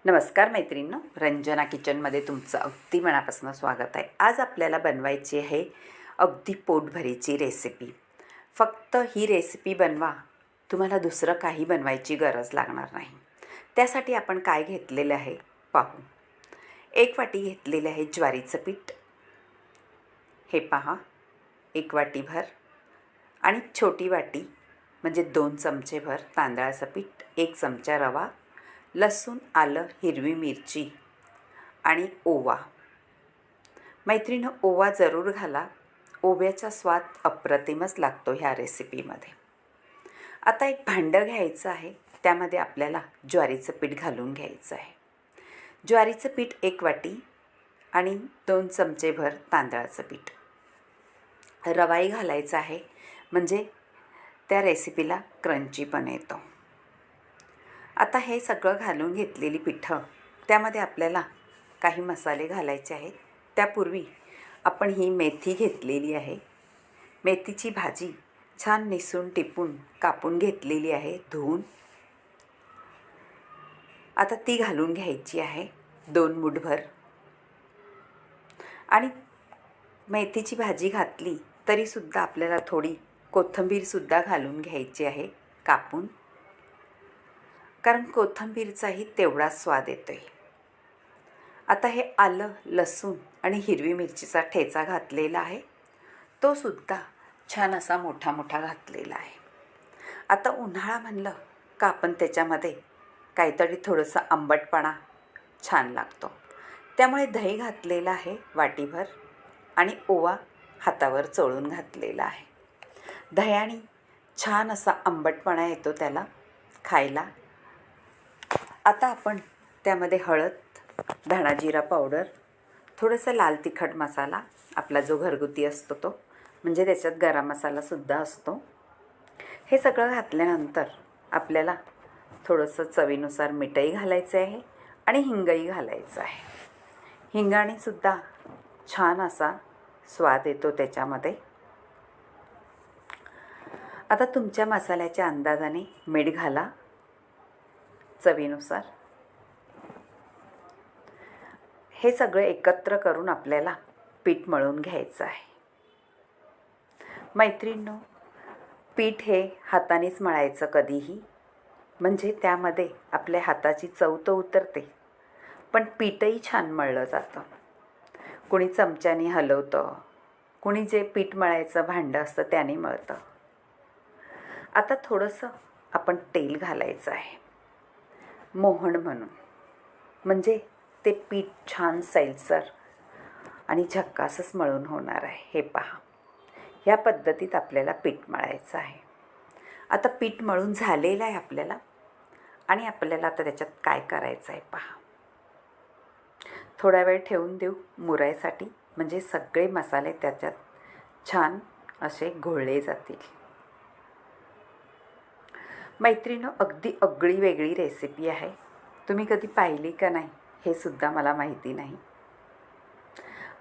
नमस्कार मैत्रिणींनो, रंजना किचनमध्ये तुमचं अगदी मनापासून स्वागत आहे। आज आपल्याला बनवायची आहे अगदी पोटभरीची रेसिपी। फक्त ही रेसिपी बनवा, तुम्हाला दुसरं काही बनवायची गरज लागणार नाही। त्यासाठी आपण काय घेतलेलं आहे पाहू। 1 वाटी घेतलेले आहे ज्वारीचं पीठ, हे पहा 1 वाटीभर, आणि छोटी वाटी म्हणजे 2 चमचेभर तांदळाचं पीठ, 1 चमचा रवा, लसूण, आलं, हिरवी मिरची आणि ओवा। मैत्रिणी, ओवा जरूर घाला, ओव्याचा स्वाद अप्रतिमच लागतो ह्या रेसिपीमध्ये। आता एक भांडं घ्यायचं आहे, त्यामध्ये आपल्याला ज्वारीचं पीठ घालून घ्यायचं आहे। ज्वारीचं पीठ 1 वाटी आणि 2 चमचेभर तांदळाचं पीठ, रवाही घालायचा आहे म्हणजे त्या रेसिपीला क्रंचीपणा येतो। आता हे सगळं घालून घेतलेली पिठं त्यामध्ये आपल्याला काही मसाले घालायचे आहेत। त्यापूर्वी आपण ही मेथी घेतलेली आहे, मेथीची भाजी छान निसून टिपून कापून घेतलेली आहे धुवून। आता ती घालून घ्यायची आहे 2 मूठभर। आणि मेथीची भाजी घातली तरीसुद्धा आपल्याला थोडी कोथिंबीरसुद्धा घालून घ्यायची आहे कापून, कारण कोथिंबीरचाही तेवढाच स्वाद येतो आहे। आता हे आलं, लसूण आणि हिरवी मिरचीचा ठेचा घातलेला आहे, तो सुद्धा छान असा मोठा मोठा घातलेला आहे। आता उन्हाळा म्हणलं का आपण त्याच्यामध्ये काहीतरी थोडंसं आंबटपणा छान लागतो, त्यामुळे दही घातलेलं आहे वाटीभर आणि ओवा हातावर चोळून घातलेला आहे। दह्याने छान असा आंबटपणा येतो त्याला खायला। आता आपण त्यामध्ये हळद, धणा जिरा पावडर, थोडंसं लाल तिखट मसाला आपला जो घरगुती असतो तो, म्हणजे त्याच्यात गरम मसालासुद्धा असतो, हे सगळं घातल्यानंतर आपल्याला थोडंसं चवीनुसार मीठही घालायचं आहे आणि हिंगही घालायचं आहे। हिंगानेसुद्धा छान असा स्वाद येतो त्याच्यामध्ये। आता तुमच्या मसाल्याच्या अंदाजाने मीठ घाला चवीनुसार। हे सगळं एकत्र करून आपल्याला पीठ मळून घ्यायचं आहे। मैत्रिणींनो, पीठ हे हातानेच मळायचं कधीही, म्हणजे त्यामध्ये आपल्या हाताची चव तर उतरते, पण पीठही छान मळलं जातं। कुणी चमच्याने हलवतं, कुणी जे पीठ मळायचं भांडं असतं त्याने मळतं। आता थोडंसं आपण तेल घालायचं आहे मोहन म्हणून, म्हणजे ते पीठ छान सैलसर आणि झक्कासच मळून होणार आहे। हे पहा, ह्या पद्धतीत आपल्याला पीठ मळायचं आहे। आता पीठ मळून झालेलं आहे आपल्याला, आणि आपल्याला आता त्याच्यात काय करायचं आहे पहा। थोडा वेळ ठेवून देऊ मुरायसाठी, म्हणजे सगळे मसाले त्याच्यात छान असे घोळले जातील। मैत्रिणींनो, अगदी आगळी वेगळी रेसिपी आहे, तुम्ही कधी पाहिली का नाही हे सुद्धा मला माहिती नाही।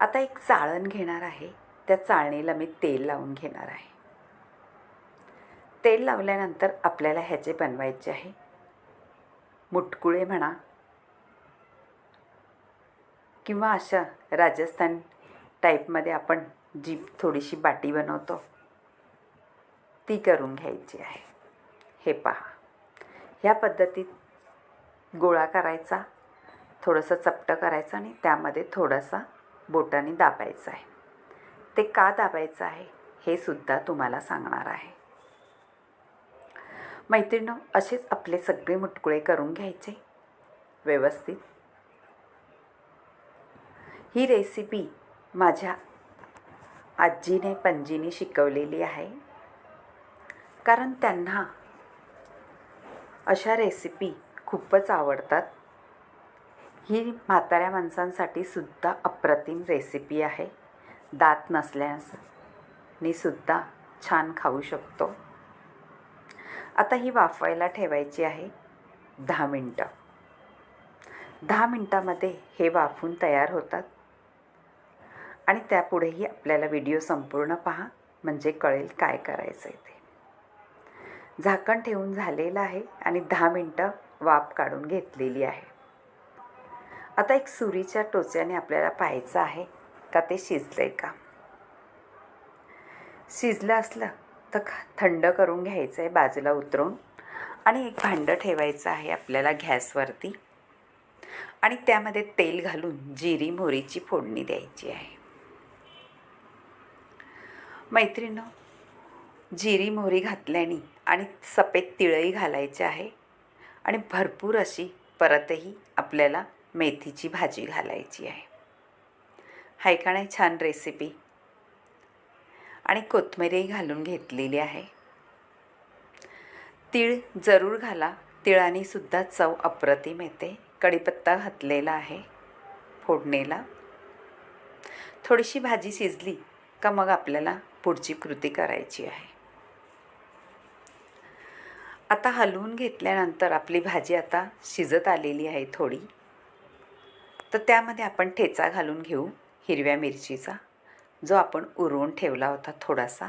आता एक चाळण घेणार आहे, त्या चाळणीला मी तेल लावून घेणार आहे। तेल लावल्यानंतर आपल्याला ह्याचे बनवायचे आहे मुटकुळे म्हणा, किंवा अशा राजस्थान टाईपमध्ये आपण जी थोडीशी बाटी बनवतो ती करून घ्यायची आहे। हे पहा, ह्या पद्धतीत गोळा करायचा, थोडंसं चपटं करायचं आणि त्यामध्ये थोडासा बोटाने दाबायचं आहे। ते का दाबायचं आहे हे सुद्धा तुम्हाला सांगणार आहे। मैत्रिणींनो, असेच आपले सगळे मुटकुळे करून घ्यायचे व्यवस्थित। ही रेसिपी माझ्या आजीने पणजीने शिकवलेली आहे, कारण त्यांना अशा रेसिपी खूपच आवडतात। ही म्हाताऱ्या माणसांसाठी सुद्धा अप्रतिम रेसिपी आहे, दात नसल्याने सुद्धा छान खाऊ शकतो। आता ही वाफवायला ठेवायची आहे 10 मिनटं। 10 मिनटामध्ये हे वाफून तयार होतात, आणि त्यापुढेही आपल्याला व्हिडिओ संपूर्ण पहा, म्हणजे कळेल काय करायचं आहे ते। झाकण ठेवून झालेलं आहे आणि 10 मिनटं वाफ काढून घेतलेली आहे। आता एक सुरीच्या टोचाने आपल्याला पाहायचं आहे का ते शिजलं आहे का. शिजलं असलं तर थंड करून घ्यायचं आहे बाजूला उतरवून आणि एक भांडं ठेवायचं आहे आपल्याला गॅसवरती आणि त्यामध्ये तेल घालून जिरी मोहरीची फोडणी द्यायची आहे. मैत्रिणींनो, जिरी मोहरी घातल्याने आणि सफेद तिळही घालायचे आहे आणि भरपूर अशी परतही आपल्याला मेथीची भाजी घालायची आहे. हाय का नाही छान रेसिपी. आणि कोथिंबीरही घालून घेतलेली आहे. तीळ जरूर घाला, तिळाने सुद्धा चव अप्रतिम येते. कढीपत्ता घातलेला आहे फोडणीला. थोडीशी भाजी शिजली का मग आपल्याला पुढची कृती करायची आहे. आता हलवून घेतल्यानंतर आपली भाजी आता शिजत आलेली आहे थोडी. तर त्यामध्ये आपण ठेचा घालून घेऊ हिरव्या मिरचीचा, जो आपण उरवून ठेवला होता थोडासा.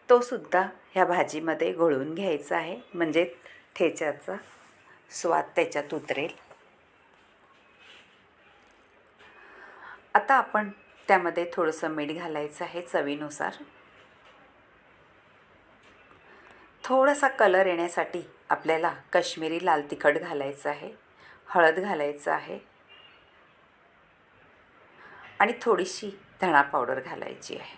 तो सुद्धा ह्या भाजीमध्ये घोळून घ्यायचा आहे, म्हणजे ठेच्याचा स्वाद त्याच्यात उतरेल. आता आपण त्यामध्ये थोडंसं मीठ घालायचं आहे चवीनुसार. थोडासा कलर येण्यासाठी आपल्याला काश्मीरी लाल तिखट घालायचं आहे, हळद घालायचं आहे आणि थोडीशी धणा पावडर घालायची आहे.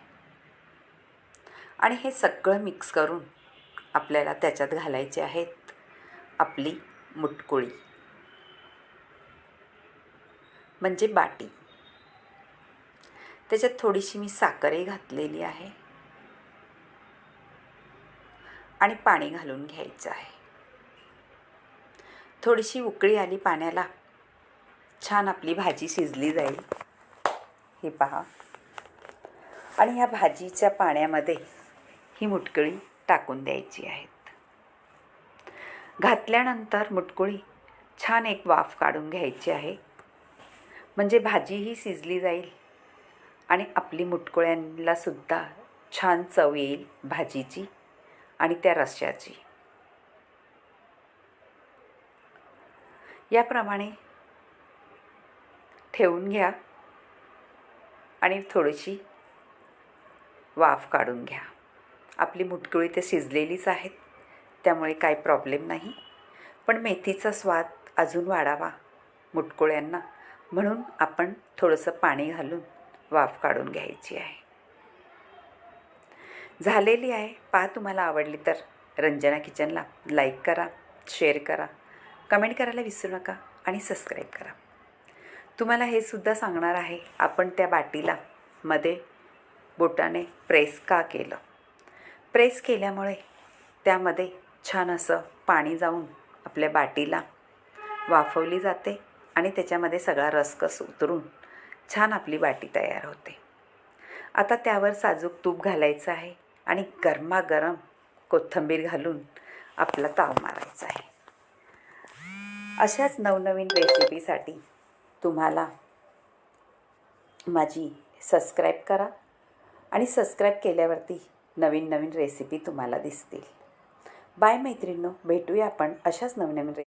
आणि हे सगळं मिक्स करून आपल्याला त्याच्यात घालायचे आहेत आपली मुटकुळी, म्हणजे बाटी. त्याच्यात थोडीशी मी साखरही घातलेली आहे आणि पाणी घालून घ्यायचं आहे. थोडीशी उकळी आली पाण्याला, छान आपली भाजी शिजली जाईल. हे पहा. आणि ह्या भाजीच्या पाण्यामध्ये ही मुटकुळी टाकून द्यायची आहेत. घातल्यानंतर मुटकुळी छान एक वाफ काढून घ्यायची आहे, म्हणजे भाजीही शिजली जाईल आणि आपली मुटकुळ्यांना सुद्धा छान चव येईल भाजीची आणि त्या रश्श्याची. याप्रमाणे ठेवून घ्या आणि थोडीशी वाफ काढून घ्या. आपली मुटकुळी ते शिजलेलीच आहेत, त्यामुळे काही प्रॉब्लेम नाही. पण मेथीचा स्वाद अजून वाढावा मुटकुळ्यांना, म्हणून आपण थोडंसं पाणी घालून वाफ काढून घ्यायची आहे. झालेली आहे. पहा, तुम्हाला आवडली तर रंजना किचनला लाईक करा, शेअर करा, कमेंट करायला विसरू नका आणि सबस्क्राईब करा. तुम्हाला हे सुद्धा सांगणार आहे, आपण त्या बाटीला मध्ये बोटाने प्रेस का केलं. प्रेस केल्यामुळे त्यामध्ये छान असं पाणी जाऊन आपल्या बाटीला वाफवली जाते आणि त्याच्यामध्ये सगळा रसकस उतरून छान आपली बाटी तयार होते. आता त्यावर साजूक तूप घालायचं आहे आणि गरमागरम कोथिंबीर घालून आपला ताव मारायचा आहे. अशाच नवनवीन रेसिपीसाठी तुम्हाला माझी सबस्क्राईब करा आणि सबस्क्राईब केल्यावरती नवीन नवीन रेसिपी तुम्हाला दिसतील. बाय मैत्रिणींनो, भेटूया आपण अशाच नवीन नवीन